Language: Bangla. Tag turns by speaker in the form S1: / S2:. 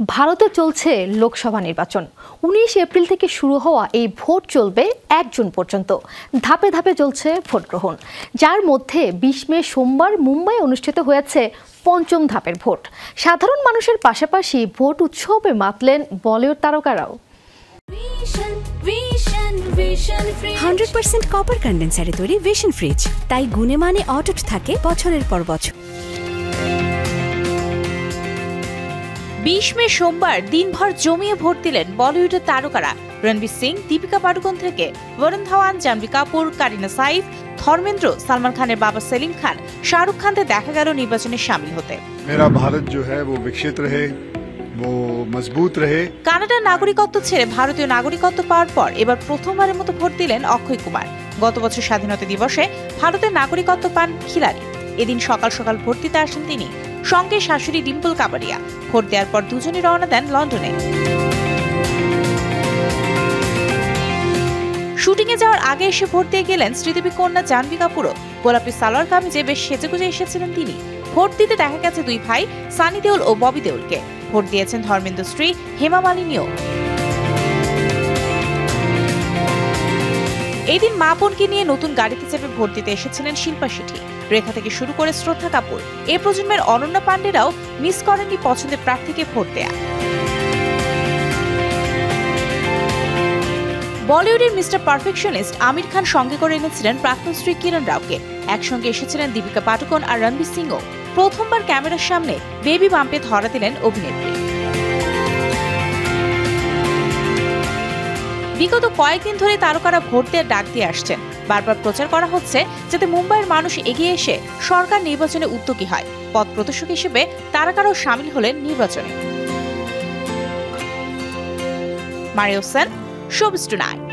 S1: ভারতে চলছে লোকসভা নির্বাচন। 19 এপ্রিল থেকে শুরু হওয়া এই ভোট চলবে 1 জুন পর্যন্ত। ধাপে ধাপে চলছে ভোট গ্রহণ, যার মধ্যে 20 মে সোমবার মুম্বাই অনুষ্ঠিত হয়েছে পঞ্চম ধাপের ভোট। সাধারণ মানুষের পাশাপাশি ভোট উৎসবে মাতলেন বলিউড তারকারাও।
S2: 100% কপার কন্ডেন্সারে তৈরি ভিশন ফ্রিজ, তাই গুণে মানে অটুট থাকে বছরের পর বছর।
S3: 20 মে সোমবার দিনভর জমিয়ে ভোট দিলেন বলিউডের তারকারা। রণবীর সিং, দীপিকা পাডুকোন থেকে বরুণ ধাওয়ান, জাহ্নবী কাপুর, কারিনা সাইফ, ধর্মেন্দ্র, সালমান খানের বাবা সেলিম খান, শাহরুখ খানদের দেখা গেল নির্বাচনে শামিল হতে।
S4: মেরা ভারত जो है वो विकसित रहे, वो मजबूत रहे।
S3: কানাডার নাগরিকত্ব ছেড়ে ভারতীয় নাগরিকত্ব পাওয়ার পর এবার প্রথমবারের মতো ভোট দিলেন অক্ষয় কুমার। গত বছর স্বাধীনতা দিবসে ভারতের নাগরিকত্ব পান খিলাড়ি। এদিন সকাল সকাল ভোট দিতে আসেন তিনি, সঙ্গে শাশুড়ি ডিম্পল কাবাডিয়া। ভোট দেওয়ার পর দুজনই রওনা দেন লন্ডনে। শুটিংয়ে যাওয়ার আগে এসে ভোট দিয়ে গেলেন শ্রীদেবী কন্যা জাহ্নবী কাপুরও। গোলাপি সালোয়ার কামিজে বেশ সেজেগুজে এসেছিলেন তিনি। ভোট দিতে দেখা গেছে দুই ভাই সানি দেওল ও ববি দেওলকে। ভোট দিয়েছেন ধর্মেন্দ্র স্ত্রী হেমা মালিনীও। এদিন মা বোনকে নিয়ে নতুন গাড়িতে চেপে ভোট দিতে এসেছিলেন শিল্পা শেঠি, রেখা থেকে শুরু করে শ্রদ্ধা কাপুর। এ প্রজন্মের অনন্যা পান্ডেরাও মিস করেননি পছন্দের প্রার্থীকে ভোট দেয়া। বলিউডের মিস্টার পারফেকশনিস্ট আমির খান সঙ্গে করে এনেছিলেন প্রাক্তন স্ত্রী কিরণ রাওকে। একসঙ্গে এসেছিলেন দীপিকা পাডুকোন আর রণবীর সিংও। প্রথমবার ক্যামেরার সামনে বেবি বাম্পে ধরা দিলেন অভিনেত্রী। বিগত কয়েকদিন ধরে তারকারা ভোট দেওয়ার ডাক দিয়ে আসছেন। বারবার প্রচার করা হচ্ছে যাতে মুম্বাইয়ের মানুষ এগিয়ে এসে সরকার নির্বাচনে উদ্যোগী হয়। পথ প্রদর্শক হিসেবে তারকারাও শামিল হলেন নির্বাচনে। Mario Sen, showbiz tonight.